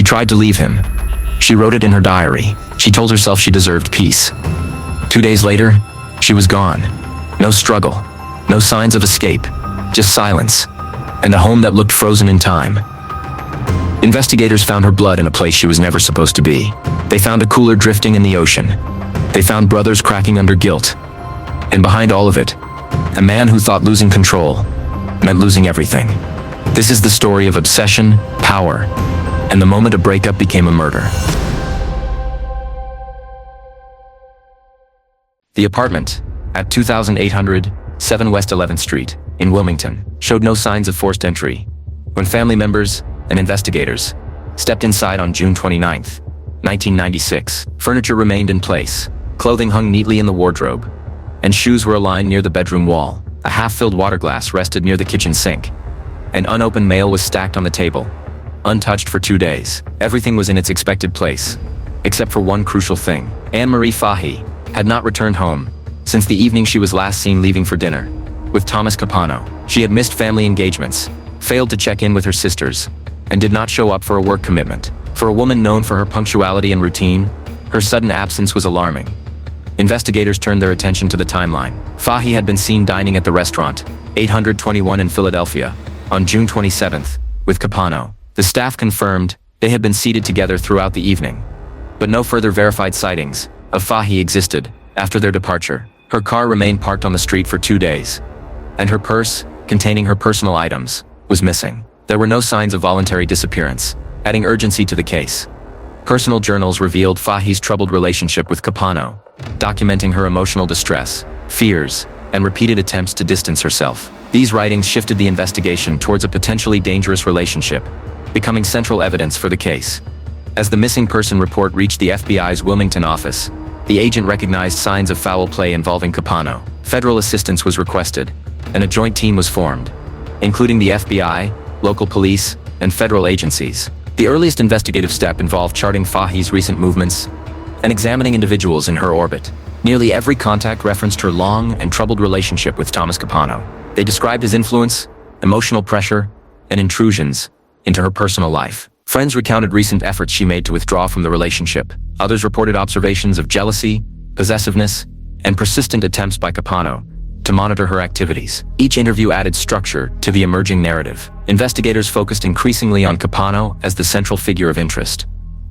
She tried to leave him. She wrote it in her diary. She told herself she deserved peace. 2 days later, she was gone. No struggle, no signs of escape, just silence, and a home that looked frozen in time. Investigators found her blood in a place she was never supposed to be. They found a cooler drifting in the ocean. They found brothers cracking under guilt. And behind all of it, a man who thought losing control meant losing everything. This is the story of obsession, power, and the moment a breakup became a murder. The apartment, at 2807 West 11th Street, in Wilmington, showed no signs of forced entry. When family members and investigators stepped inside on June 29, 1996, furniture remained in place, clothing hung neatly in the wardrobe, and shoes were aligned near the bedroom wall. A half-filled water glass rested near the kitchen sink. An unopened mail was stacked on the table, untouched for 2 days. Everything was in its expected place, except for one crucial thing. Anne Marie Fahey had not returned home since the evening she was last seen leaving for dinner with Thomas Capano. She had missed family engagements, failed to check in with her sisters, and did not show up for a work commitment. For a woman known for her punctuality and routine, her sudden absence was alarming. Investigators turned their attention to the timeline. Fahey had been seen dining at the restaurant, 821 in Philadelphia, on June 27th, with Capano. The staff confirmed they had been seated together throughout the evening, but no further verified sightings of Fahey existed after their departure. Her car remained parked on the street for 2 days, and her purse, containing her personal items, was missing. There were no signs of voluntary disappearance, adding urgency to the case. Personal journals revealed Fahey's troubled relationship with Capano, documenting her emotional distress, fears, and repeated attempts to distance herself. These writings shifted the investigation towards a potentially dangerous relationship, becoming central evidence for the case. As the missing person report reached the FBI's Wilmington office, the agent recognized signs of foul play involving Capano. Federal assistance was requested, and a joint team was formed, including the FBI, local police, and federal agencies. The earliest investigative step involved charting Fahey's recent movements and examining individuals in her orbit. Nearly every contact referenced her long and troubled relationship with Thomas Capano. They described his influence, emotional pressure, and intrusions into her personal life. Friends recounted recent efforts she made to withdraw from the relationship. Others reported observations of jealousy, possessiveness, and persistent attempts by Capano to monitor her activities. Each interview added structure to the emerging narrative. Investigators focused increasingly on Capano as the central figure of interest.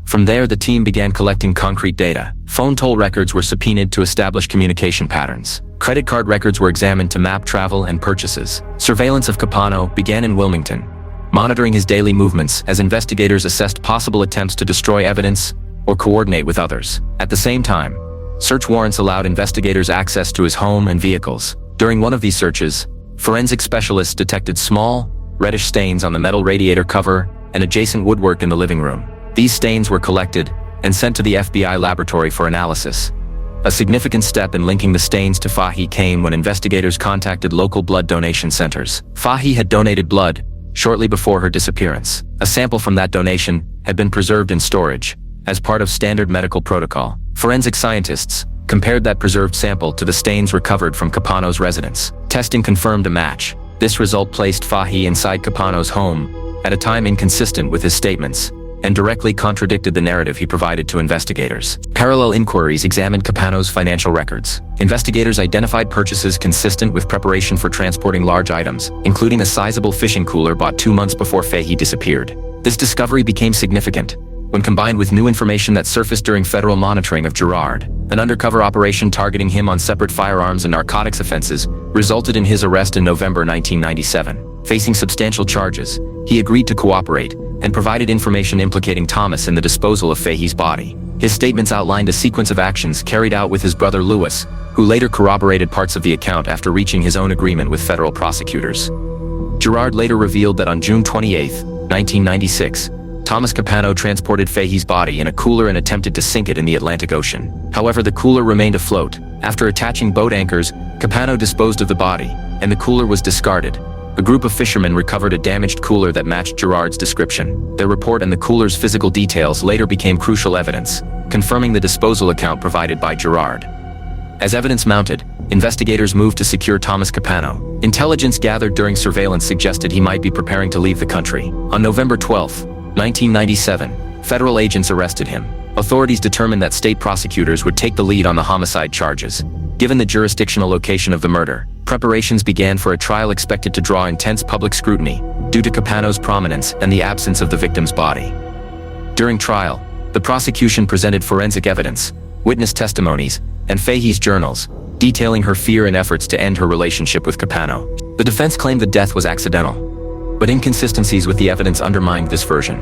From there, the team began collecting concrete data. Phone toll records were subpoenaed to establish communication patterns. Credit card records were examined to map travel and purchases. Surveillance of Capano began in Wilmington, monitoring his daily movements as investigators assessed possible attempts to destroy evidence or coordinate with others. At the same time, search warrants allowed investigators access to his home and vehicles. During one of these searches, forensic specialists detected small, reddish stains on the metal radiator cover and adjacent woodwork in the living room. These stains were collected and sent to the FBI laboratory for analysis. A significant step in linking the stains to Fahey came when investigators contacted local blood donation centers. Fahey had donated blood shortly before her disappearance. A sample from that donation had been preserved in storage as part of standard medical protocol. Forensic scientists compared that preserved sample to the stains recovered from Capano's residence. Testing confirmed a match. This result placed Fahey inside Capano's home at a time inconsistent with his statements and directly contradicted the narrative he provided to investigators. Parallel inquiries examined Capano's financial records. Investigators identified purchases consistent with preparation for transporting large items, including a sizable fishing cooler bought 2 months before Fahey disappeared. This discovery became significant when combined with new information that surfaced during federal monitoring of Gerard. An undercover operation targeting him on separate firearms and narcotics offenses resulted in his arrest in November 1997. Facing substantial charges, he agreed to cooperate and provided information implicating Thomas in the disposal of Fahey's body. His statements outlined a sequence of actions carried out with his brother Louis, who later corroborated parts of the account after reaching his own agreement with federal prosecutors. Gerard later revealed that on June 28, 1996, Thomas Capano transported Fahey's body in a cooler and attempted to sink it in the Atlantic Ocean. However, the cooler remained afloat. After attaching boat anchors, Capano disposed of the body, and the cooler was discarded. A group of fishermen recovered a damaged cooler that matched Gerard's description. Their report and the cooler's physical details later became crucial evidence, confirming the disposal account provided by Gerard. As evidence mounted, investigators moved to secure Thomas Capano. Intelligence gathered during surveillance suggested he might be preparing to leave the country. On November 12, 1997, federal agents arrested him. Authorities determined that state prosecutors would take the lead on the homicide charges. Given the jurisdictional location of the murder, preparations began for a trial expected to draw intense public scrutiny due to Capano's prominence and the absence of the victim's body. During trial, the prosecution presented forensic evidence, witness testimonies, and Fahey's journals, detailing her fear and efforts to end her relationship with Capano. The defense claimed the death was accidental, but inconsistencies with the evidence undermined this version.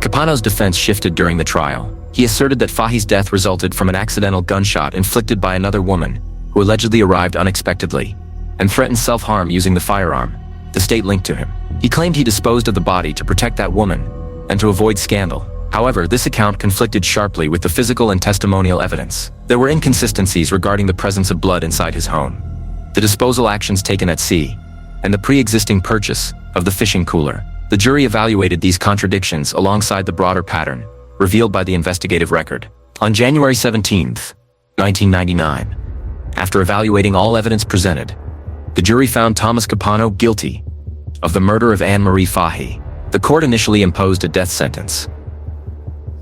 Capano's defense shifted during the trial. He asserted that Fahey's death resulted from an accidental gunshot inflicted by another woman, who allegedly arrived unexpectedly, and threatened self-harm using the firearm the state linked to him. He claimed he disposed of the body to protect that woman, and to avoid scandal. However, this account conflicted sharply with the physical and testimonial evidence. There were inconsistencies regarding the presence of blood inside his home, the disposal actions taken at sea, and the pre-existing purchase of the fishing cooler. The jury evaluated these contradictions alongside the broader pattern revealed by the investigative record. On January 17, 1999, after evaluating all evidence presented, the jury found Thomas Capano guilty of the murder of Anne Marie Fahey. The court initially imposed a death sentence.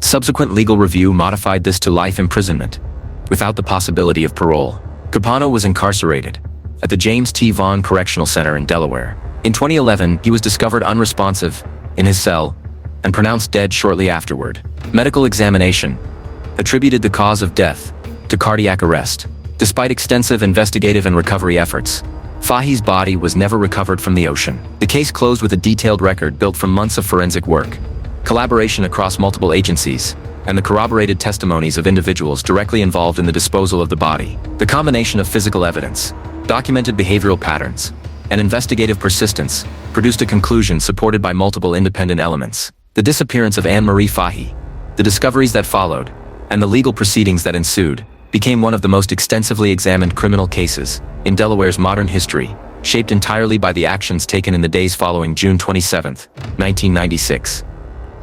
Subsequent legal review modified this to life imprisonment, without the possibility of parole. Capano was incarcerated at the James T. Vaughn Correctional Center in Delaware. In 2011, he was discovered unresponsive in his cell and pronounced dead shortly afterward. Medical examination attributed the cause of death to cardiac arrest. Despite extensive investigative and recovery efforts, Fahey's body was never recovered from the ocean. The case closed with a detailed record built from months of forensic work, collaboration across multiple agencies, and the corroborated testimonies of individuals directly involved in the disposal of the body. The combination of physical evidence, documented behavioral patterns, and investigative persistence produced a conclusion supported by multiple independent elements. The disappearance of Anne Marie Fahey, the discoveries that followed, and the legal proceedings that ensued became one of the most extensively examined criminal cases in Delaware's modern history, shaped entirely by the actions taken in the days following June 27, 1996.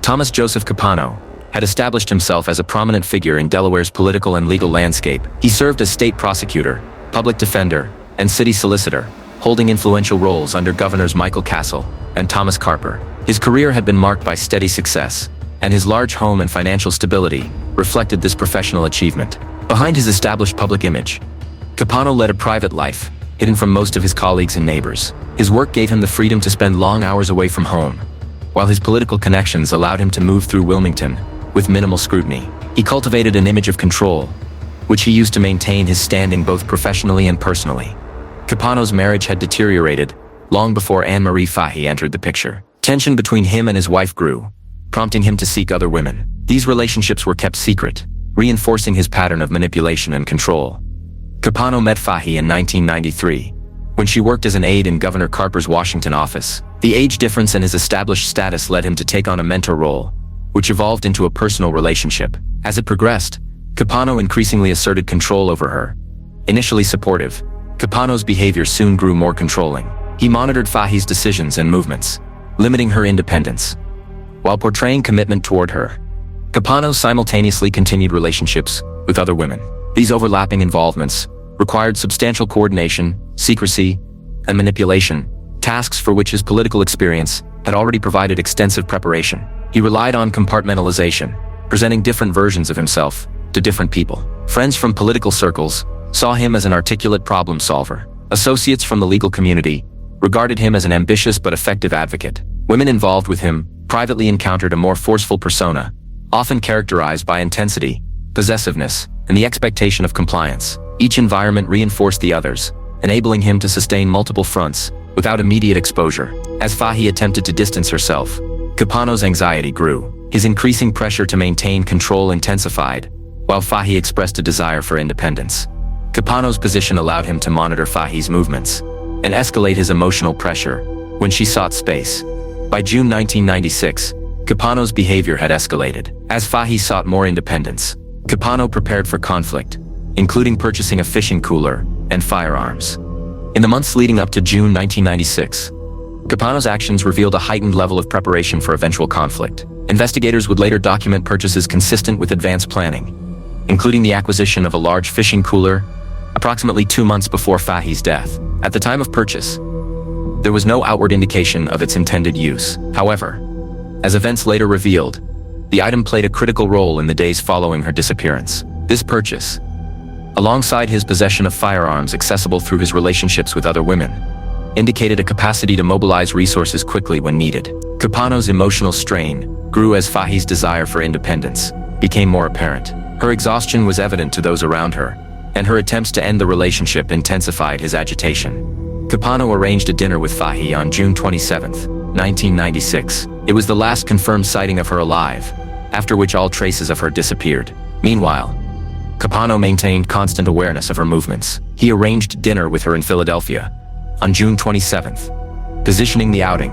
Thomas Joseph Capano had established himself as a prominent figure in Delaware's political and legal landscape. He served as state prosecutor, public defender, and city solicitor, holding influential roles under Governors Michael Castle and Thomas Carper. His career had been marked by steady success, and his large home and financial stability reflected this professional achievement. Behind his established public image, Capano led a private life, hidden from most of his colleagues and neighbors. His work gave him the freedom to spend long hours away from home, while his political connections allowed him to move through Wilmington with minimal scrutiny. He cultivated an image of control, which he used to maintain his standing both professionally and personally. Capano's marriage had deteriorated long before Anne Marie Fahey entered the picture. Tension between him and his wife grew, prompting him to seek other women. These relationships were kept secret, reinforcing his pattern of manipulation and control. Capano met Fahey in 1993, when she worked as an aide in Governor Carper's Washington office. The age difference and his established status led him to take on a mentor role, which evolved into a personal relationship. As it progressed, Capano increasingly asserted control over her. Initially supportive, Capano's behavior soon grew more controlling. He monitored Fahey's decisions and movements, limiting her independence. While portraying commitment toward her, Capano simultaneously continued relationships with other women. These overlapping involvements required substantial coordination, secrecy, and manipulation, tasks for which his political experience had already provided extensive preparation. He relied on compartmentalization, presenting different versions of himself to different people. Friends from political circles saw him as an articulate problem solver. Associates from the legal community regarded him as an ambitious but effective advocate. Women involved with him privately encountered a more forceful persona, often characterized by intensity, possessiveness, and the expectation of compliance. Each environment reinforced the others, enabling him to sustain multiple fronts without immediate exposure. As Fahey attempted to distance herself, Capano's anxiety grew. His increasing pressure to maintain control intensified, while Fahey expressed a desire for independence. Capano's position allowed him to monitor Fahey's movements and escalate his emotional pressure when she sought space. By June 1996, Capano's behavior had escalated. As Fahey sought more independence, Capano prepared for conflict, including purchasing a fishing cooler and firearms. In the months leading up to June 1996, Capano's actions revealed a heightened level of preparation for eventual conflict. Investigators would later document purchases consistent with advanced planning, including the acquisition of a large fishing cooler approximately 2 months before Fahey's death. At the time of purchase, there was no outward indication of its intended use. However, as events later revealed, The item played a critical role in the days following her disappearance. This purchase, alongside his possession of firearms accessible through his relationships with other women, indicated a capacity to mobilize resources quickly when needed. Capano's emotional strain grew as Fahey's desire for independence became more apparent. Her exhaustion was evident to those around her, and her attempts to end the relationship intensified his agitation. Capano arranged a dinner with Fahey on June 27, 1996. It was the last confirmed sighting of her alive, after which all traces of her disappeared. Meanwhile, Capano maintained constant awareness of her movements. He arranged dinner with her in Philadelphia on June 27th, positioning the outing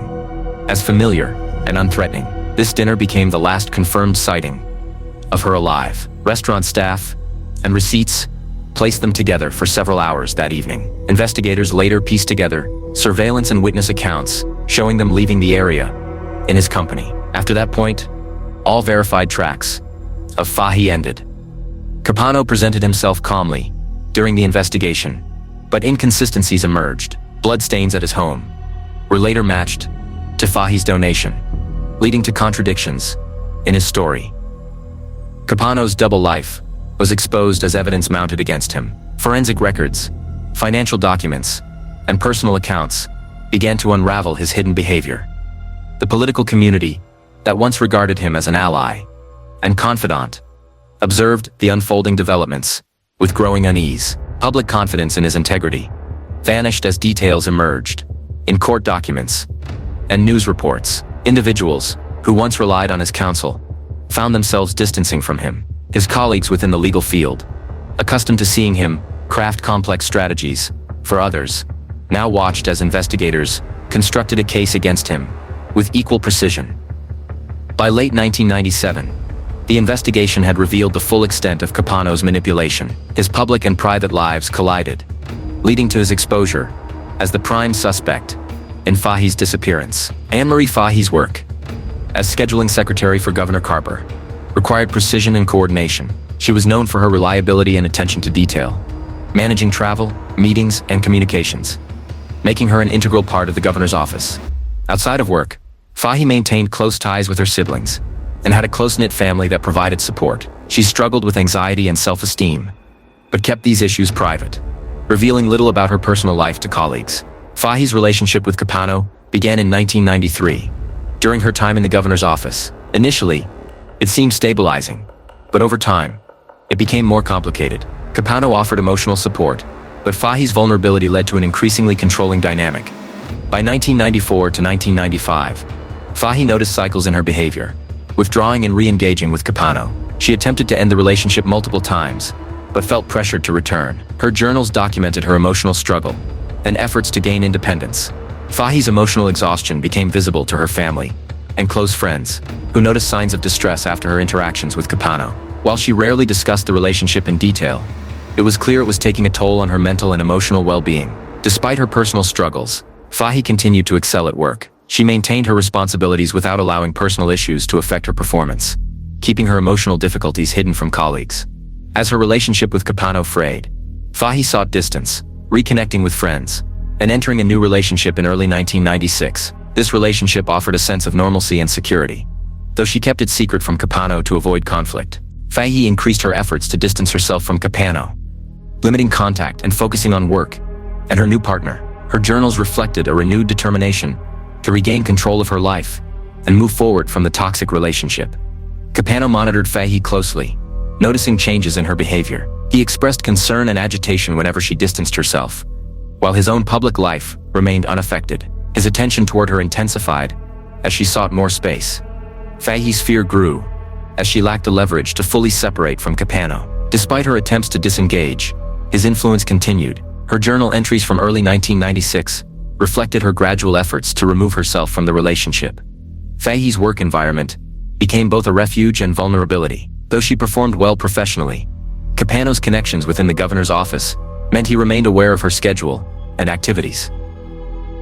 as familiar and unthreatening. This dinner became the last confirmed sighting of her alive. Restaurant staff and receipts placed them together for several hours that evening. Investigators later pieced together surveillance and witness accounts showing them leaving the area in his company. After that point, all verified tracks of Fahey ended. Capano presented himself calmly during the investigation, but inconsistencies emerged. Bloodstains at his home were later matched to Fahey's donation, leading to contradictions in his story. Capano's double life was exposed as evidence mounted against him. Forensic records, financial documents, and personal accounts began to unravel his hidden behavior. The political community that once regarded him as an ally and confidant observed the unfolding developments with growing unease. Public confidence in his integrity vanished as details emerged in court documents and news reports. Individuals who once relied on his counsel found themselves distancing from him. His colleagues within the legal field, accustomed to seeing him craft complex strategies for others, now watched as investigators constructed a case against him with equal precision. By late 1997, the investigation had revealed the full extent of Capano's manipulation. His public and private lives collided, leading to his exposure as the prime suspect in Fahey's disappearance. Anne Marie Fahey's work as scheduling secretary for Governor Carper required precision and coordination. She was known for her reliability and attention to detail, managing travel, meetings, and communications, making her an integral part of the governor's office. Outside of work, Fahey maintained close ties with her siblings and had a close-knit family that provided support. She struggled with anxiety and self-esteem, but kept these issues private, revealing little about her personal life to colleagues. Fahey's relationship with Capano began in 1993, during her time in the governor's office. Initially, it seemed stabilizing, but over time, it became more complicated. Capano offered emotional support, but Fahey's vulnerability led to an increasingly controlling dynamic. By 1994 to 1995, Fahey noticed cycles in her behavior, withdrawing and re-engaging with Capano. She attempted to end the relationship multiple times, but felt pressured to return. Her journals documented her emotional struggle and efforts to gain independence. Fahey's emotional exhaustion became visible to her family and close friends, who noticed signs of distress after her interactions with Capano. While she rarely discussed the relationship in detail, it was clear it was taking a toll on her mental and emotional well-being. Despite her personal struggles, Fahey continued to excel at work. She maintained her responsibilities without allowing personal issues to affect her performance, keeping her emotional difficulties hidden from colleagues. As her relationship with Capano frayed, Fahey sought distance, reconnecting with friends, and entering a new relationship in early 1996. This relationship offered a sense of normalcy and security, though she kept it secret from Capano to avoid conflict. Fahey increased her efforts to distance herself from Capano, limiting contact and focusing on work and her new partner. Her journals reflected a renewed determination to regain control of her life and move forward from the toxic relationship. Capano monitored Fahey closely, noticing changes in her behavior. He expressed concern and agitation whenever she distanced herself, while his own public life remained unaffected. His attention toward her intensified as she sought more space. Fahey's fear grew as she lacked the leverage to fully separate from Capano. Despite her attempts to disengage, his influence continued. Her journal entries from early 1996 reflected her gradual efforts to remove herself from the relationship. Fahey's work environment became both a refuge and vulnerability. Though she performed well professionally, Capano's connections within the governor's office meant he remained aware of her schedule and activities.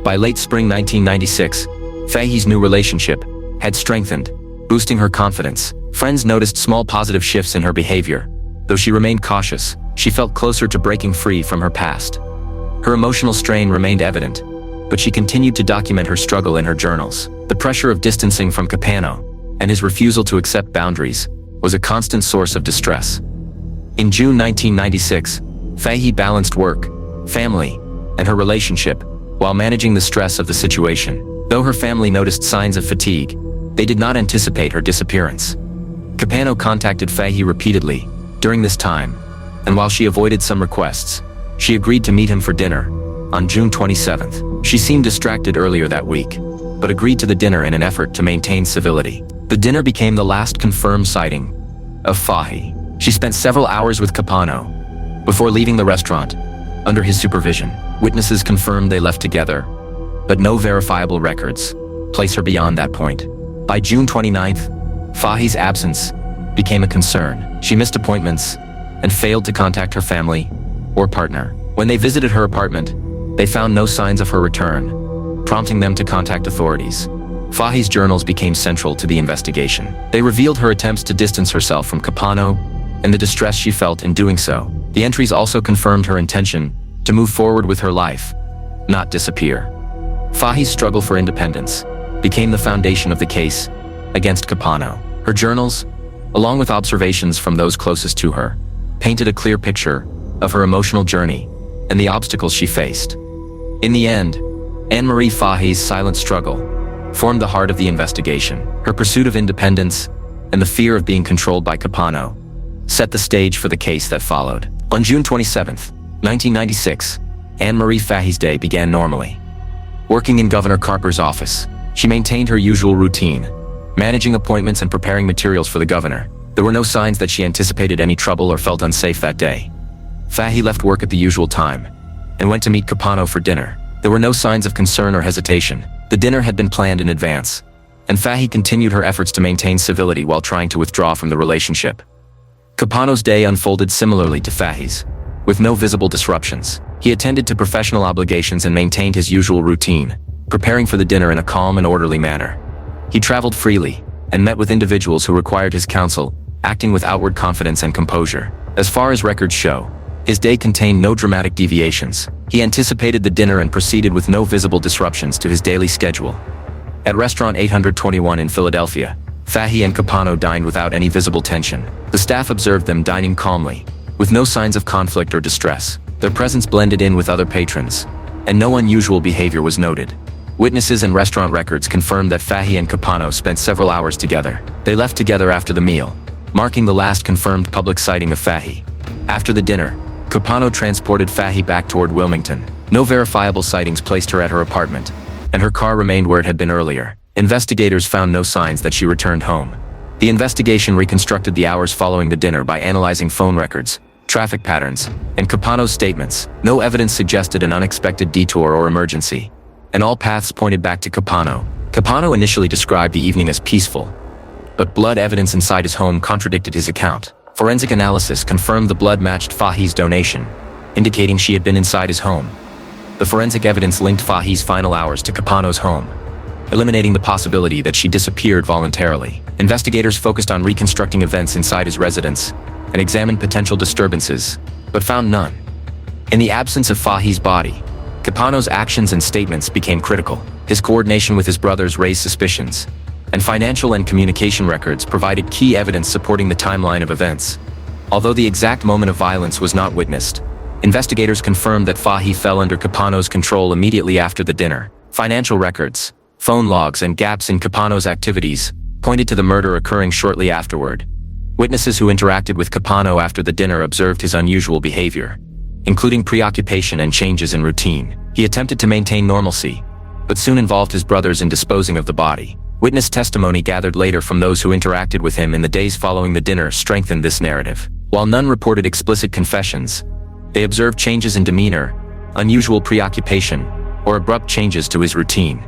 By late spring 1996, Fahey's new relationship had strengthened, boosting her confidence. Friends noticed small positive shifts in her behavior. Though she remained cautious, she felt closer to breaking free from her past. Her emotional strain remained evident, but she continued to document her struggle in her journals. The pressure of distancing from Capano and his refusal to accept boundaries was a constant source of distress. In June 1996, Fahey balanced work, family, and her relationship while managing the stress of the situation. Though her family noticed signs of fatigue, they did not anticipate her disappearance. Capano contacted Fahey repeatedly during this time, and while she avoided some requests, she agreed to meet him for dinner on June 27th. She seemed distracted earlier that week, but agreed to the dinner in an effort to maintain civility. The dinner became the last confirmed sighting of Fahey. She spent several hours with Capano before leaving the restaurant under his supervision. Witnesses confirmed they left together, but no verifiable records place her beyond that point. By June 29th, Fahey's absence became a concern. She missed appointments and failed to contact her family or partner. When they visited her apartment, they found no signs of her return, prompting them to contact authorities. Fahey's journals became central to the investigation. They revealed her attempts to distance herself from Capano and the distress she felt in doing so. The entries also confirmed her intention to move forward with her life, not disappear. Fahey's struggle for independence became the foundation of the case against Capano. Her journals, along with observations from those closest to her, painted a clear picture of her emotional journey and the obstacles she faced. In the end, Anne Marie Fahey's silent struggle formed the heart of the investigation. Her pursuit of independence and the fear of being controlled by Capano set the stage for the case that followed. On June 27, 1996, Anne Marie Fahey's day began normally. Working in Governor Carper's office, she maintained her usual routine, managing appointments and preparing materials for the governor. There were no signs that she anticipated any trouble or felt unsafe that day. Fahey left work at the usual time and went to meet Capano for dinner. There were no signs of concern or hesitation. The dinner had been planned in advance, and Fahey continued her efforts to maintain civility while trying to withdraw from the relationship. Capano's day unfolded similarly to Fahey's, with no visible disruptions. He attended to professional obligations and maintained his usual routine, preparing for the dinner in a calm and orderly manner. He traveled freely and met with individuals who required his counsel, acting with outward confidence and composure. As far as records show, his day contained no dramatic deviations. He anticipated the dinner and proceeded with no visible disruptions to his daily schedule. At Restaurant 821 in Philadelphia, Fahey and Capano dined without any visible tension. The staff observed them dining calmly, with no signs of conflict or distress. Their presence blended in with other patrons, and no unusual behavior was noted. Witnesses and restaurant records confirmed that Fahey and Capano spent several hours together. They left together after the meal, marking the last confirmed public sighting of Fahey. After the dinner, Capano transported Fahey back toward Wilmington. No verifiable sightings placed her at her apartment, and her car remained where it had been earlier. Investigators found no signs that she returned home. The investigation reconstructed the hours following the dinner by analyzing phone records, traffic patterns, and Capano's statements. No evidence suggested an unexpected detour or emergency, and all paths pointed back to Capano. Capano initially described the evening as peaceful, but blood evidence inside his home contradicted his account. Forensic analysis confirmed the blood matched Fahey's donation, indicating she had been inside his home. The forensic evidence linked Fahey's final hours to Capano's home, eliminating the possibility that she disappeared voluntarily. Investigators focused on reconstructing events inside his residence and examined potential disturbances, but found none. In the absence of Fahey's body, Capano's actions and statements became critical. His coordination with his brothers raised suspicions, and financial and communication records provided key evidence supporting the timeline of events. Although the exact moment of violence was not witnessed, investigators confirmed that Fahey fell under Capano's control immediately after the dinner. Financial records, phone logs, and gaps in Capano's activities pointed to the murder occurring shortly afterward. Witnesses who interacted with Capano after the dinner observed his unusual behavior, including preoccupation and changes in routine. He attempted to maintain normalcy, but soon involved his brothers in disposing of the body. Witness testimony gathered later from those who interacted with him in the days following the dinner strengthened this narrative. While none reported explicit confessions, they observed changes in demeanor, unusual preoccupation, or abrupt changes to his routine.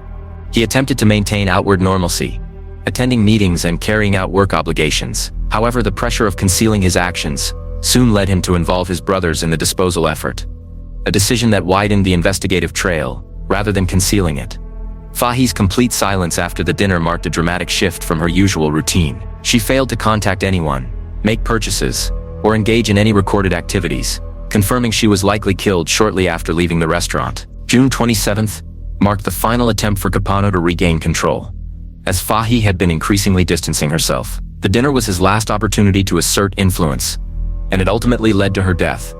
He attempted to maintain outward normalcy, attending meetings and carrying out work obligations. However, the pressure of concealing his actions soon led him to involve his brothers in the disposal effort, a decision that widened the investigative trail rather than concealing it. Fahey's complete silence after the dinner marked a dramatic shift from her usual routine. She failed to contact anyone, make purchases, or engage in any recorded activities, confirming she was likely killed shortly after leaving the restaurant. June 27th marked the final attempt for Capano to regain control. as Fahey had been increasingly distancing herself. The dinner was his last opportunity to assert influence, and it ultimately led to her death.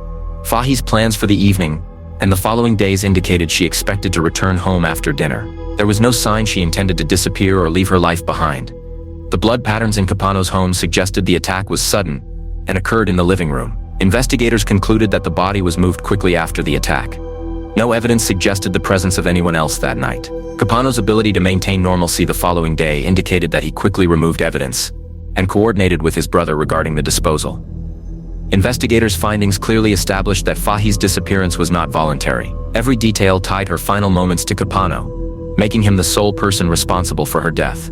Fahey's plans for the evening and the following days indicated she expected to return home after dinner. There was no sign she intended to disappear or leave her life behind. The blood patterns in Capano's home suggested the attack was sudden and occurred in the living room. Investigators concluded that the body was moved quickly after the attack. No evidence suggested the presence of anyone else that night. Capano's ability to maintain normalcy the following day indicated that he quickly removed evidence and coordinated with his brother regarding the disposal. Investigators' findings clearly established that Fahey's disappearance was not voluntary. Every detail tied her final moments to Capano, making him the sole person responsible for her death.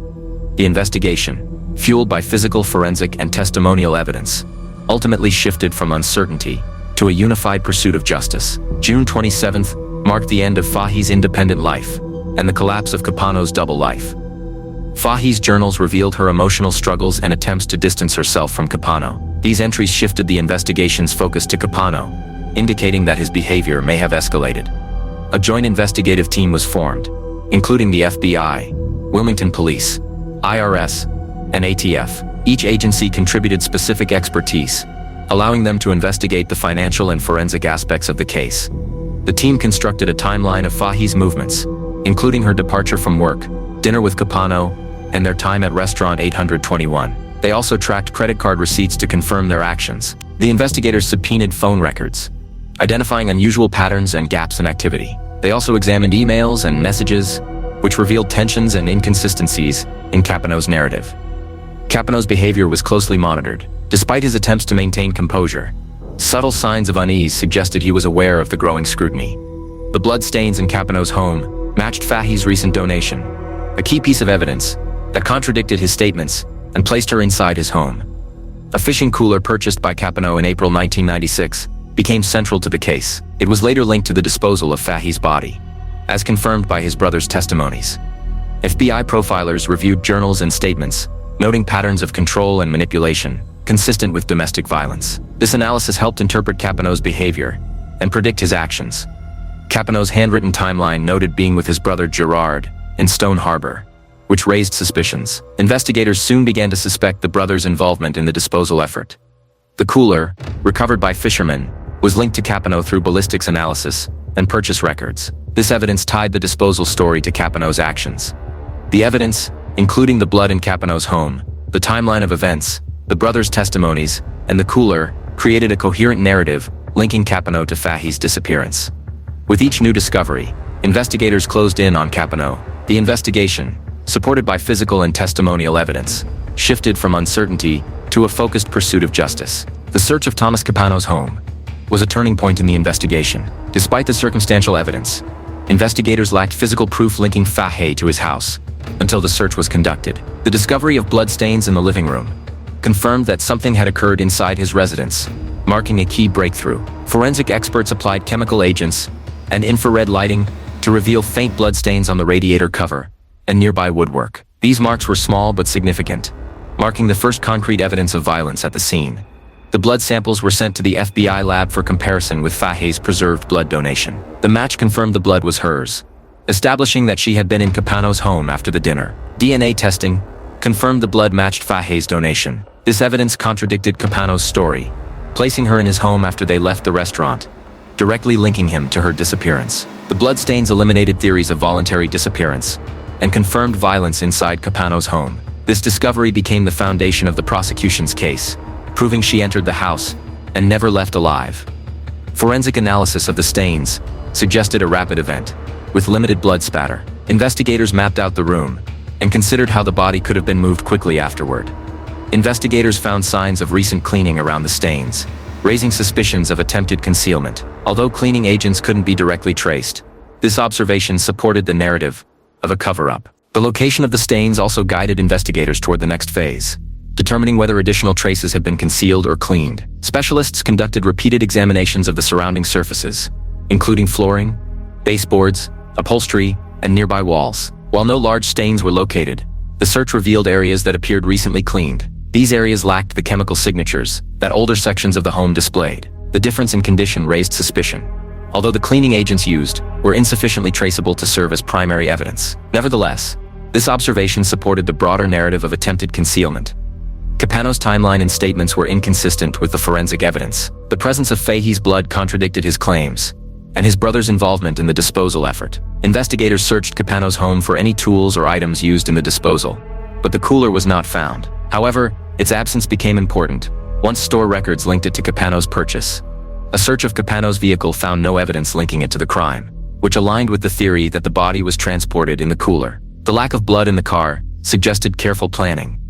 The investigation, fueled by physical, forensic, and testimonial evidence, ultimately shifted from uncertainty to a unified pursuit of justice. June 27th marked the end of Fahey's independent life and the collapse of Capano's double life. Fahey's journals revealed her emotional struggles and attempts to distance herself from Capano. These entries shifted the investigation's focus to Capano, indicating that his behavior may have escalated. A joint investigative team was formed, including the FBI, Wilmington Police, IRS, and ATF. Each agency contributed specific expertise, allowing them to investigate the financial and forensic aspects of the case. The team constructed a timeline of Fahey's movements, including her departure from work, dinner with Capano, and their time at restaurant 821. They also tracked credit card receipts to confirm their actions. The investigators subpoenaed phone records, identifying unusual patterns and gaps in activity. They also examined emails and messages, which revealed tensions and inconsistencies in Capano's narrative. Capano's behavior was closely monitored. Despite his attempts to maintain composure, subtle signs of unease suggested he was aware of the growing scrutiny. The blood stains in Capano's home matched Fahey's recent donation, a key piece of evidence that contradicted his statements and placed her inside his home. A fishing cooler purchased by Capano in April 1996 became central to the case. It was later linked to the disposal of Fahey's body, as confirmed by his brother's testimonies. FBI profilers reviewed journals and statements, noting patterns of control and manipulation consistent with domestic violence. This analysis helped interpret Capano's behavior and predict his actions. Capano's handwritten timeline noted being with his brother Gerard in Stone Harbor, which raised suspicions. Investigators soon began to suspect the brothers' involvement in the disposal effort. The cooler, recovered by fishermen, was linked to Capano through ballistics analysis and purchase records. This evidence tied the disposal story to Capano's actions. The evidence, including the blood in Capano's home, the timeline of events, the brothers' testimonies, and the cooler, created a coherent narrative linking Capano to Fahey's disappearance. With each new discovery, investigators closed in on Capano. The investigation, supported by physical and testimonial evidence, shifted from uncertainty to a focused pursuit of justice. The search of Thomas Capano's home was a turning point in the investigation. Despite the circumstantial evidence, investigators lacked physical proof linking Fahey to his house until the search was conducted. The discovery of bloodstains in the living room confirmed that something had occurred inside his residence, marking a key breakthrough. Forensic experts applied chemical agents and infrared lighting to reveal faint bloodstains on the radiator cover and nearby woodwork. These marks were small but significant, marking the first concrete evidence of violence at the scene. The blood samples were sent to the FBI lab for comparison with Fahey's preserved blood donation. The match confirmed the blood was hers, establishing that she had been in Capano's home after the dinner. DNA testing confirmed the blood matched Fahey's donation. This evidence contradicted Capano's story, placing her in his home after they left the restaurant, directly linking him to her disappearance. The bloodstains eliminated theories of voluntary disappearance and confirmed violence inside Capano's home. This discovery became the foundation of the prosecution's case, proving she entered the house and never left alive. Forensic analysis of the stains suggested a rapid event, with limited blood spatter. Investigators mapped out the room and considered how the body could have been moved quickly afterward. Investigators found signs of recent cleaning around the stains, raising suspicions of attempted concealment. Although cleaning agents couldn't be directly traced, this observation supported the narrative of a cover-up. The location of the stains also guided investigators toward the next phase, determining whether additional traces had been concealed or cleaned. Specialists conducted repeated examinations of the surrounding surfaces, including flooring, baseboards, upholstery, and nearby walls. While no large stains were located, the search revealed areas that appeared recently cleaned. These areas lacked the chemical signatures that older sections of the home displayed. The difference in condition raised suspicion, although the cleaning agents used were insufficiently traceable to serve as primary evidence. Nevertheless, This observation supported the broader narrative of attempted concealment. Capano's timeline and statements were inconsistent with the forensic evidence. The presence of Fahey's blood contradicted his claims, and his brother's involvement in the disposal effort. Investigators searched Capano's home for any tools or items used in the disposal, but the cooler was not found. However, its absence became important once store records linked it to Capano's purchase. A search of Capano's vehicle found no evidence linking it to the crime, which aligned with the theory that the body was transported in the cooler. The lack of blood in the car suggested careful planning.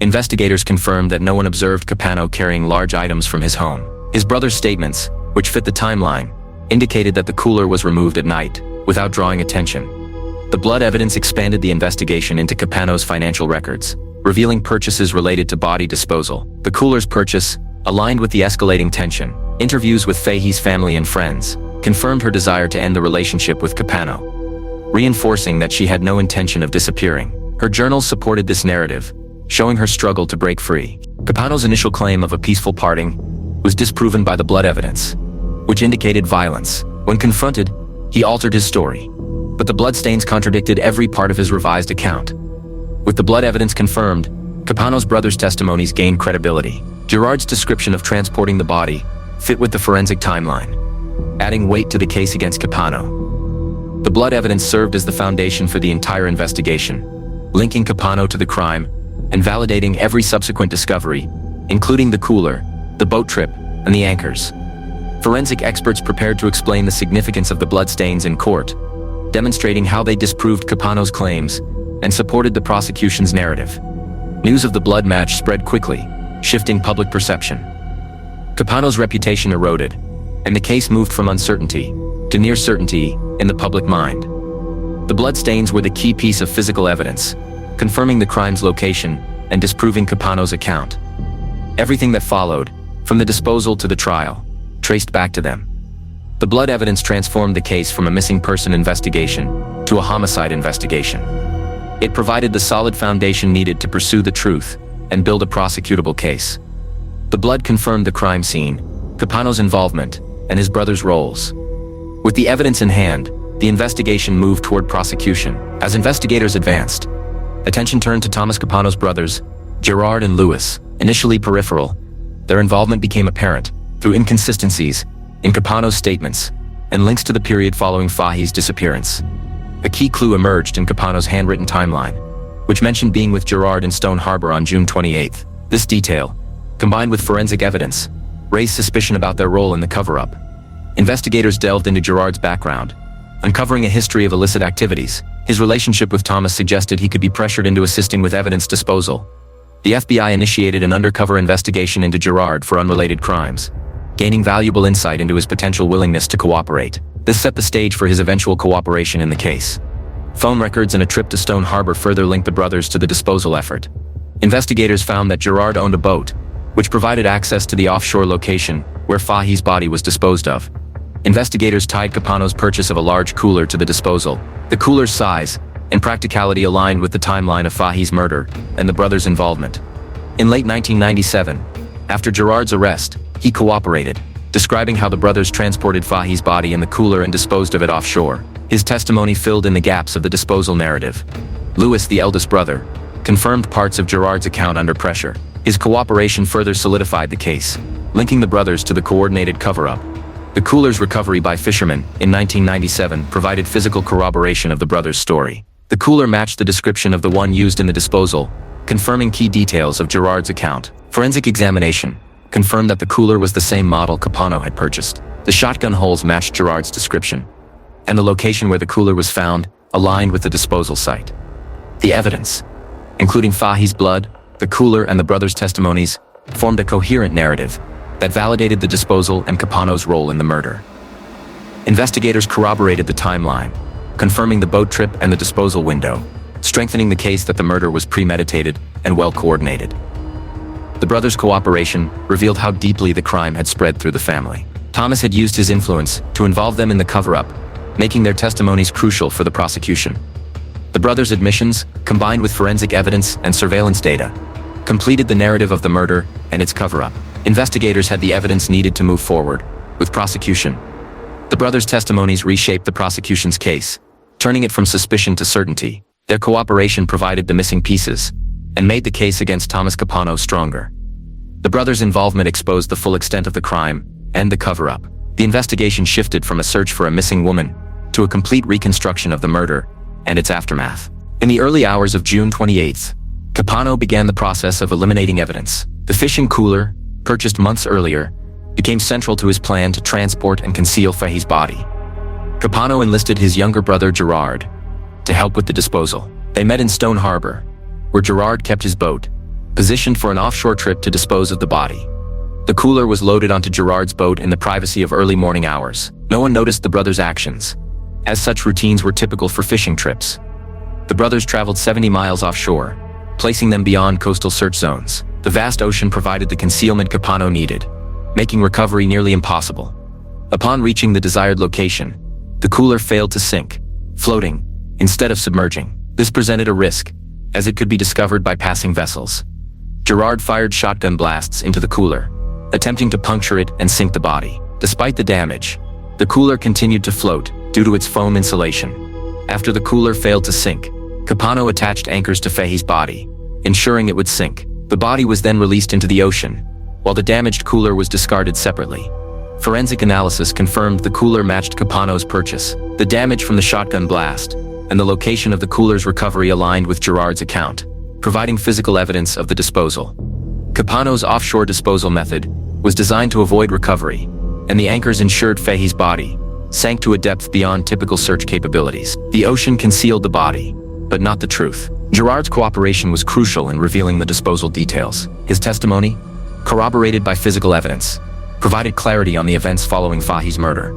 Investigators confirmed that no one observed Capano carrying large items from his home. His brother's statements, which fit the timeline, indicated that the cooler was removed at night, without drawing attention. The blood evidence expanded the investigation into Capano's financial records, revealing purchases related to body disposal. The cooler's purchase aligned with the escalating tension. Interviews with Fahey's family and friends confirmed her desire to end the relationship with Capano, reinforcing that she had no intention of disappearing. Her journals supported this narrative, showing her struggle to break free. Capano's initial claim of a peaceful parting was disproven by the blood evidence, which indicated violence. When confronted, he altered his story, but the bloodstains contradicted every part of his revised account. With the blood evidence confirmed, Capano's brother's testimonies gained credibility. Gerard's description of transporting the body fit with the forensic timeline, adding weight to the case against Capano. The blood evidence served as the foundation for the entire investigation, linking Capano to the crime and validating every subsequent discovery, including the cooler, the boat trip, and the anchors. Forensic experts prepared to explain the significance of the bloodstains in court, demonstrating how they disproved Capano's claims and supported the prosecution's narrative. News of the blood match spread quickly, shifting public perception. Capano's reputation eroded, and the case moved from uncertainty to near certainty in the public mind. The bloodstains were the key piece of physical evidence, confirming the crime's location and disproving Capano's account. Everything that followed, from the disposal to the trial, traced back to them. The blood evidence transformed the case from a missing person investigation to a homicide investigation. It provided the solid foundation needed to pursue the truth and build a prosecutable case. The blood confirmed the crime scene, Capano's involvement, and his brother's roles. With the evidence in hand, the investigation moved toward prosecution. As investigators advanced, attention turned to Thomas Capano's brothers, Gerard and Louis. Initially peripheral, their involvement became apparent through inconsistencies in Capano's statements and links to the period following Fahey's disappearance. A key clue emerged in Capano's handwritten timeline, which mentioned being with Gerard in Stone Harbor on June 28. This detail, combined with forensic evidence, raised suspicion about their role in the cover-up. Investigators delved into Gerard's background, uncovering a history of illicit activities. His relationship with Thomas suggested he could be pressured into assisting with evidence disposal. The FBI initiated an undercover investigation into Gerard for unrelated crimes, gaining valuable insight into his potential willingness to cooperate. This set the stage for his eventual cooperation in the case. Phone records and a trip to Stone Harbor further linked the brothers to the disposal effort. Investigators found that Gerard owned a boat, which provided access to the offshore location where Fahey's body was disposed of. Investigators tied Capano's purchase of a large cooler to the disposal. The cooler's size and practicality aligned with the timeline of Fahey's murder and the brothers' involvement. In late 1997, after Gerard's arrest, he cooperated, describing how the brothers transported Fahey's body in the cooler and disposed of it offshore. His testimony filled in the gaps of the disposal narrative. Louis, the eldest brother, confirmed parts of Gerard's account under pressure. His cooperation further solidified the case, linking the brothers to the coordinated cover-up. The cooler's recovery by fishermen in 1997 provided physical corroboration of the brothers' story. The cooler matched the description of the one used in the disposal, confirming key details of Gerard's account. Forensic examination confirmed that the cooler was the same model Capano had purchased. The shotgun holes matched Gerard's description, and the location where the cooler was found aligned with the disposal site. The evidence, including Fahey's blood, the cooler, and the brothers' testimonies, formed a coherent narrative that validated the disposal and Capano's role in the murder. Investigators corroborated the timeline, confirming the boat trip and the disposal window, strengthening the case that the murder was premeditated and well coordinated. The brothers' cooperation revealed how deeply the crime had spread through the family. Thomas had used his influence to involve them in the cover-up, making their testimonies crucial for the prosecution. The brothers' admissions, combined with forensic evidence and surveillance data, completed the narrative of the murder and its cover-up. Investigators had the evidence needed to move forward with prosecution. The brothers' testimonies reshaped the prosecution's case, turning it from suspicion to certainty. Their cooperation provided the missing pieces and made the case against Thomas Capano stronger. The brothers' involvement exposed the full extent of the crime and the cover-up. The investigation shifted from a search for a missing woman to a complete reconstruction of the murder and its aftermath. In the early hours of June 28th, Capano began the process of eliminating evidence. The fishing cooler, purchased months earlier, became central to his plan to transport and conceal Fahey's body. Capano enlisted his younger brother Gerard to help with the disposal. They met in Stone Harbor, where Gerard kept his boat, positioned for an offshore trip to dispose of the body. The cooler was loaded onto Gerard's boat in the privacy of early morning hours. No one noticed the brothers' actions, as such routines were typical for fishing trips. The brothers traveled 70 miles offshore, placing them beyond coastal search zones. The vast ocean provided the concealment Capano needed, making recovery nearly impossible. Upon reaching the desired location, the cooler failed to sink, floating instead of submerging. This presented a risk, as it could be discovered by passing vessels. Gerard fired shotgun blasts into the cooler, attempting to puncture it and sink the body. Despite the damage, the cooler continued to float due to its foam insulation. After the cooler failed to sink, Capano attached anchors to Fahey's body, ensuring it would sink. The body was then released into the ocean, while the damaged cooler was discarded separately. Forensic analysis confirmed the cooler matched Capano's purchase. The damage from the shotgun blast and the location of the cooler's recovery aligned with Gerard's account, providing physical evidence of the disposal. Capano's offshore disposal method was designed to avoid recovery, and the anchors ensured Fahey's body sank to a depth beyond typical search capabilities. The ocean concealed the body, but not the truth. Gerard's cooperation was crucial in revealing the disposal details. His testimony, corroborated by physical evidence, provided clarity on the events following Fahey's murder.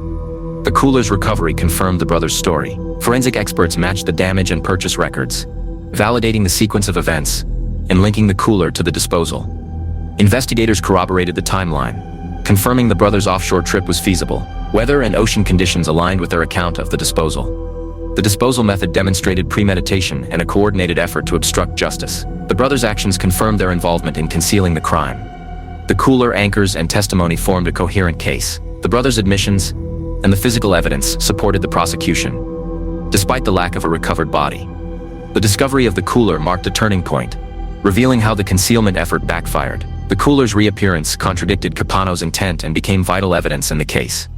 The cooler's recovery confirmed the brothers' story. Forensic experts matched the damage and purchase records, validating the sequence of events and linking the cooler to the disposal. Investigators corroborated the timeline, confirming the brothers' offshore trip was feasible. Weather and ocean conditions aligned with their account of the disposal. The disposal method demonstrated premeditation and a coordinated effort to obstruct justice. The brothers' actions confirmed their involvement in concealing the crime. The cooler, anchors, and testimony formed a coherent case. The brothers' admissions and the physical evidence supported the prosecution, despite the lack of a recovered body. The discovery of the cooler marked a turning point, revealing how the concealment effort backfired. The cooler's reappearance contradicted Capano's intent and became vital evidence in the case.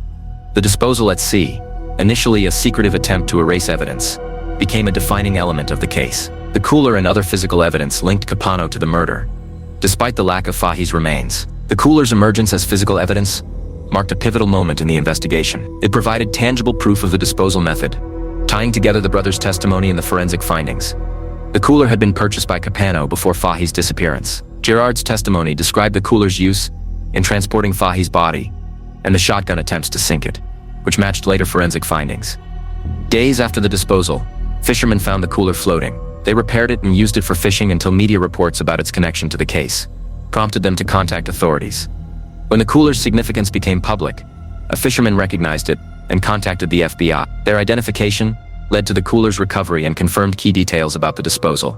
The disposal at sea, initially a secretive attempt to erase evidence, became a defining element of the case. The cooler and other physical evidence linked Capano to the murder, despite the lack of Fahey's remains. The cooler's emergence as physical evidence marked a pivotal moment in the investigation. It provided tangible proof of the disposal method, tying together the brothers' testimony and the forensic findings. The cooler had been purchased by Capano before Fahey's disappearance. Gerard's testimony described the cooler's use in transporting Fahey's body and the shotgun attempts to sink it, which matched later forensic findings. Days after the disposal, fishermen found the cooler floating. They repaired it and used it for fishing until media reports about its connection to the case prompted them to contact authorities. When the cooler's significance became public, a fisherman recognized it and contacted the FBI. Their identification led to the cooler's recovery and confirmed key details about the disposal.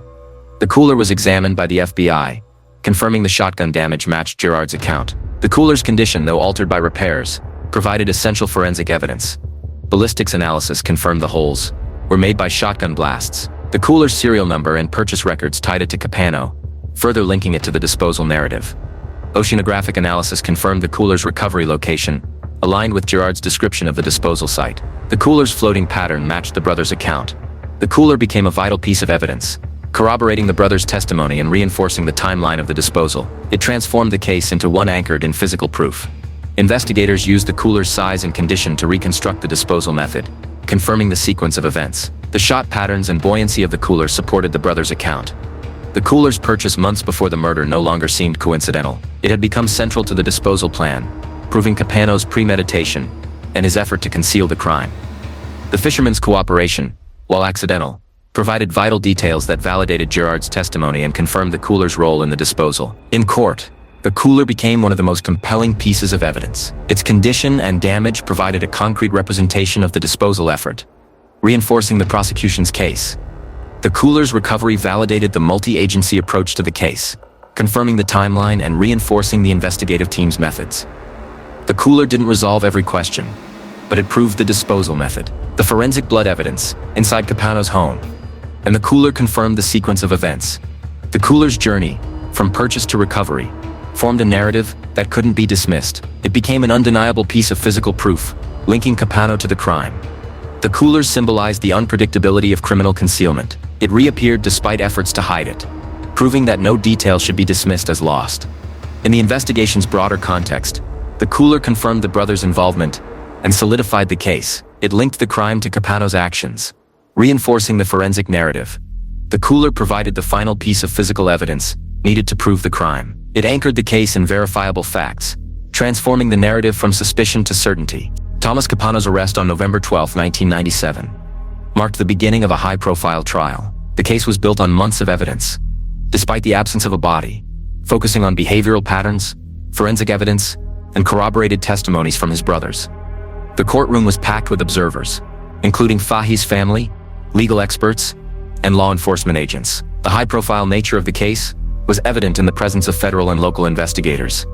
The cooler was examined by the FBI, confirming the shotgun damage matched Gerard's account. The cooler's condition, though altered by repairs, provided essential forensic evidence. Ballistics analysis confirmed the holes were made by shotgun blasts. The cooler's serial number and purchase records tied it to Capano, further linking it to the disposal narrative. Oceanographic analysis confirmed the cooler's recovery location, aligned with Gerard's description of the disposal site. The cooler's floating pattern matched the brothers' account. The cooler became a vital piece of evidence, corroborating the brothers' testimony and reinforcing the timeline of the disposal. It transformed the case into one anchored in physical proof. Investigators used the cooler's size and condition to reconstruct the disposal method, confirming the sequence of events. The shot patterns and buoyancy of the cooler supported the brothers' account. The cooler's purchase months before the murder no longer seemed coincidental. It had become central to the disposal plan, proving Capano's premeditation and his effort to conceal the crime. The fisherman's cooperation, while accidental, provided vital details that validated Gerard's testimony and confirmed the cooler's role in the disposal. In court, the cooler became one of the most compelling pieces of evidence. Its condition and damage provided a concrete representation of the disposal effort, reinforcing the prosecution's case. The cooler's recovery validated the multi-agency approach to the case, confirming the timeline and reinforcing the investigative team's methods. The cooler didn't resolve every question, but it proved the disposal method. The forensic blood evidence inside Capano's home and the cooler confirmed the sequence of events. The cooler's journey, from purchase to recovery, formed a narrative that couldn't be dismissed. It became an undeniable piece of physical proof, linking Capano to the crime. The cooler symbolized the unpredictability of criminal concealment. It reappeared despite efforts to hide it, proving that no detail should be dismissed as lost. In the investigation's broader context, the cooler confirmed the brothers' involvement and solidified the case. It linked the crime to Capano's actions, reinforcing the forensic narrative. The cooler provided the final piece of physical evidence needed to prove the crime. It anchored the case in verifiable facts, transforming the narrative from suspicion to certainty. Thomas Capano's arrest on November 12, 1997, marked the beginning of a high-profile trial. The case was built on months of evidence, despite the absence of a body, focusing on behavioral patterns, forensic evidence, and corroborated testimonies from his brothers. The courtroom was packed with observers, including Fahey's family, legal experts, and law enforcement agents. The high-profile nature of the case was evident in the presence of federal and local investigators.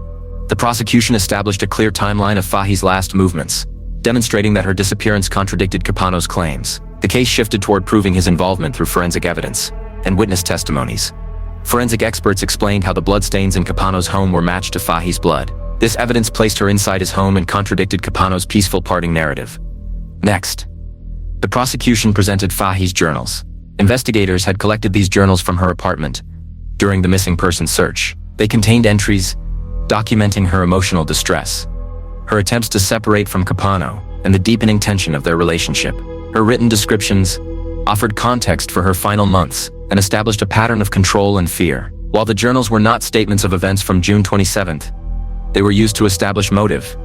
The prosecution established a clear timeline of Fahey's last movements, demonstrating that her disappearance contradicted Capano's claims. The case shifted toward proving his involvement through forensic evidence and witness testimonies. Forensic experts explained how the bloodstains in Capano's home were matched to Fahey's blood. This evidence placed her inside his home and contradicted Capano's peaceful parting narrative. Next, the prosecution presented Fahey's journals. Investigators had collected these journals from her apartment during the missing person search. They contained entries documenting her emotional distress, her attempts to separate from Capano, and the deepening tension of their relationship. Her written descriptions offered context for her final months and established a pattern of control and fear. While the journals were not statements of events from June 27th, they were used to establish motive,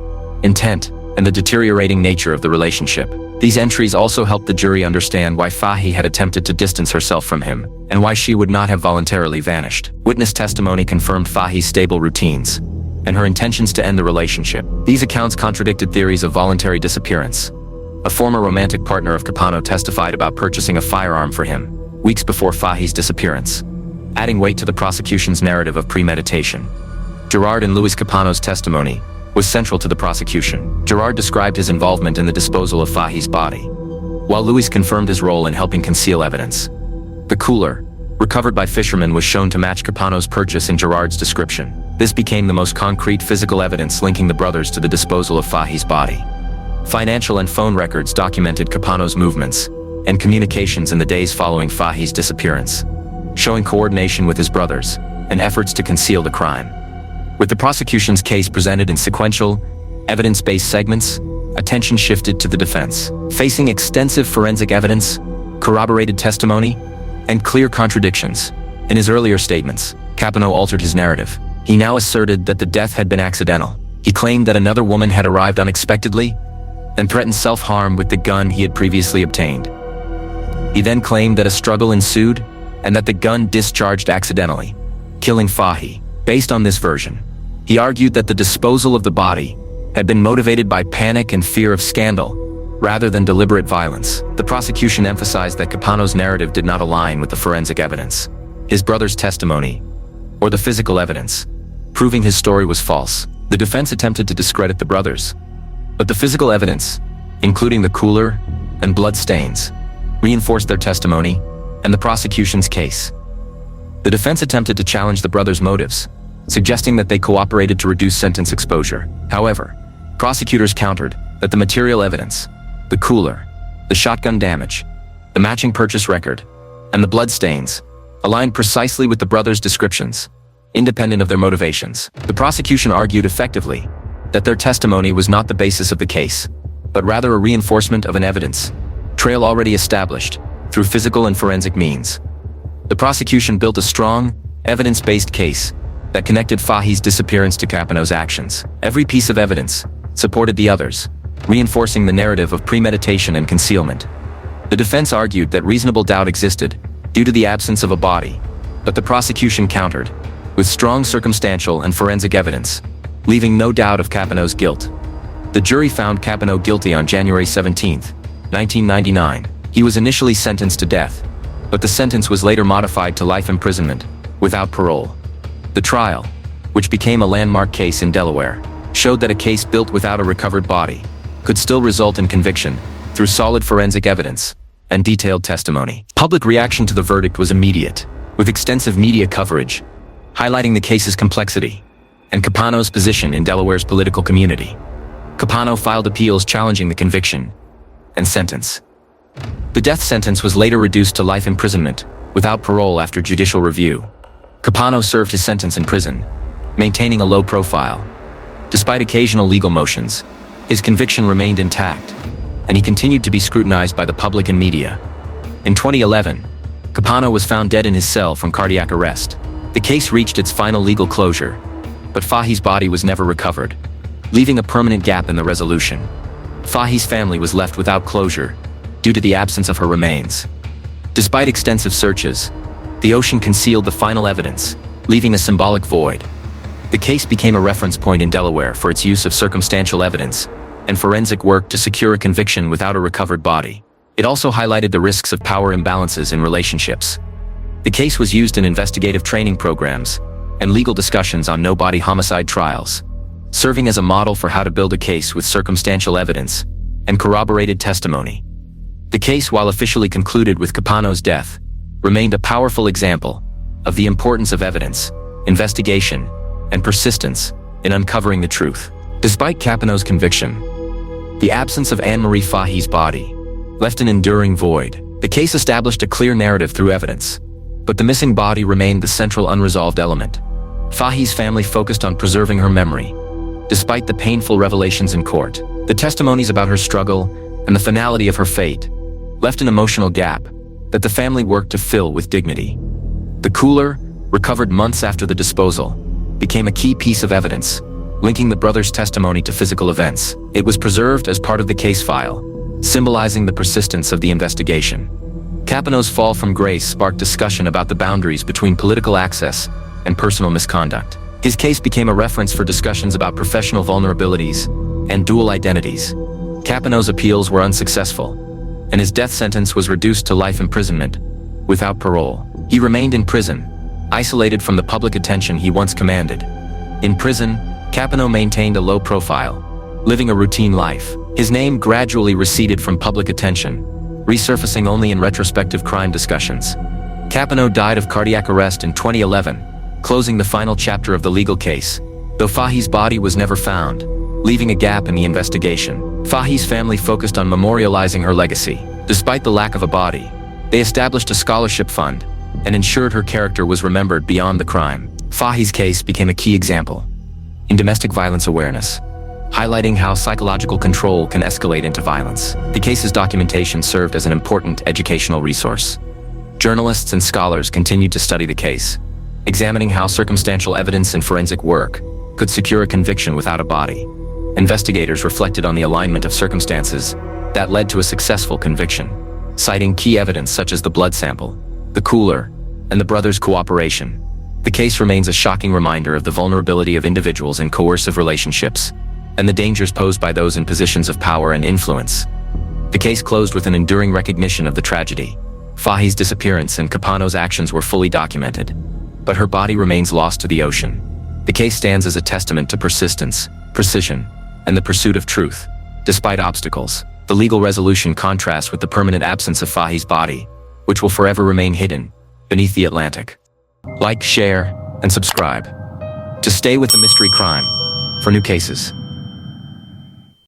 intent, and the deteriorating nature of the relationship. These entries also helped the jury understand why Fahey had attempted to distance herself from him, and why she would not have voluntarily vanished. Witness testimony confirmed Fahey's stable routines and her intentions to end the relationship. These accounts contradicted theories of voluntary disappearance. A former romantic partner of Capano testified about purchasing a firearm for him weeks before Fahey's disappearance, adding weight to the prosecution's narrative of premeditation. Gerard and Luis Capano's testimony was central to the prosecution. Gerard described his involvement in the disposal of Fahey's body, while Luis confirmed his role in helping conceal evidence. The cooler, recovered by fishermen, was shown to match Capano's purchase in Gerard's description. This became the most concrete physical evidence linking the brothers to the disposal of Fahey's body. Financial and phone records documented Capano's movements and communications in the days following Fahey's disappearance, showing coordination with his brothers and efforts to conceal the crime. With the prosecution's case presented in sequential, evidence-based segments, attention shifted to the defense. Facing extensive forensic evidence, corroborated testimony, and clear contradictions in his earlier statements, Capano altered his narrative. He now asserted that the death had been accidental. He claimed that another woman had arrived unexpectedly and threatened self-harm with the gun he had previously obtained. He then claimed that a struggle ensued and that the gun discharged accidentally, killing Fahey. Based on this version, he argued that the disposal of the body had been motivated by panic and fear of scandal, rather than deliberate violence. The prosecution emphasized that Capano's narrative did not align with the forensic evidence, his brother's testimony, or the physical evidence, proving his story was false. The defense attempted to discredit the brothers, but the physical evidence, including the cooler and blood stains, reinforced their testimony and the prosecution's case. The defense attempted to challenge the brothers' motives, suggesting that they cooperated to reduce sentence exposure. However, prosecutors countered that the material evidence, the cooler, the shotgun damage, the matching purchase record, and the blood stains, aligned precisely with the brothers' descriptions, independent of their motivations. The prosecution argued effectively that their testimony was not the basis of the case, but rather a reinforcement of an evidence trail already established through physical and forensic means. The prosecution built a strong, evidence-based case that connected Fahey's disappearance to Capano's actions. Every piece of evidence supported the others, reinforcing the narrative of premeditation and concealment. The defense argued that reasonable doubt existed due to the absence of a body, but the prosecution countered with strong circumstantial and forensic evidence, leaving no doubt of Capano's guilt. The jury found Capano guilty on January 17, 1999. He was initially sentenced to death, but the sentence was later modified to life imprisonment without parole. The trial, which became a landmark case in Delaware, showed that a case built without a recovered body could still result in conviction through solid forensic evidence and detailed testimony. Public reaction to the verdict was immediate, with extensive media coverage, highlighting the case's complexity and Capano's position in Delaware's political community. Capano filed appeals challenging the conviction and sentence. The death sentence was later reduced to life imprisonment, without parole after judicial review. Capano served his sentence in prison, maintaining a low profile. Despite occasional legal motions, his conviction remained intact, and he continued to be scrutinized by the public and media. In 2011, Capano was found dead in his cell from cardiac arrest. The case reached its final legal closure, but Fahey's body was never recovered, leaving a permanent gap in the resolution. Fahey's family was left without closure due to the absence of her remains. Despite extensive searches, the ocean concealed the final evidence, leaving a symbolic void. The case became a reference point in Delaware for its use of circumstantial evidence and forensic work to secure a conviction without a recovered body. It also highlighted the risks of power imbalances in relationships. The case was used in investigative training programs and legal discussions on no-body homicide trials, serving as a model for how to build a case with circumstantial evidence and corroborated testimony. The case, while officially concluded with Capano's death, remained a powerful example of the importance of evidence, investigation, and persistence in uncovering the truth. Despite Capano's conviction, the absence of Anne Marie Fahey's body left an enduring void. The case established a clear narrative through evidence, but the missing body remained the central unresolved element. Fahey's family focused on preserving her memory, despite the painful revelations in court. The testimonies about her struggle and the finality of her fate left an emotional gap that the family worked to fill with dignity. The cooler, recovered months after the disposal, became a key piece of evidence, linking the brothers' testimony to physical events. It was preserved as part of the case file, symbolizing the persistence of the investigation. Capano's fall from grace sparked discussion about the boundaries between political access and personal misconduct. His case became a reference for discussions about professional vulnerabilities and dual identities. Capano's appeals were unsuccessful, and his death sentence was reduced to life imprisonment, without parole. He remained in prison, isolated from the public attention he once commanded. In prison, Capano maintained a low profile, living a routine life. His name gradually receded from public attention, resurfacing only in retrospective crime discussions. Capano died of cardiac arrest in 2011, closing the final chapter of the legal case, though Fahey's body was never found, leaving a gap in the investigation. Fahey's family focused on memorializing her legacy. Despite the lack of a body, they established a scholarship fund and ensured her character was remembered beyond the crime. Fahey's case became a key example in domestic violence awareness, highlighting how psychological control can escalate into violence. The case's documentation served as an important educational resource. Journalists and scholars continued to study the case, examining how circumstantial evidence and forensic work could secure a conviction without a body. Investigators reflected on the alignment of circumstances that led to a successful conviction, citing key evidence such as the blood sample, the cooler, and the brothers' cooperation. The case remains a shocking reminder of the vulnerability of individuals in coercive relationships and the dangers posed by those in positions of power and influence. The case closed with an enduring recognition of the tragedy. Fahey's disappearance and Capano's actions were fully documented, but her body remains lost to the ocean. The case stands as a testament to persistence, precision, and the pursuit of truth. Despite obstacles, the legal resolution contrasts with the permanent absence of Fahey's body, which will forever remain hidden beneath the Atlantic. Like, share, and subscribe to stay with the mystery crime for new cases.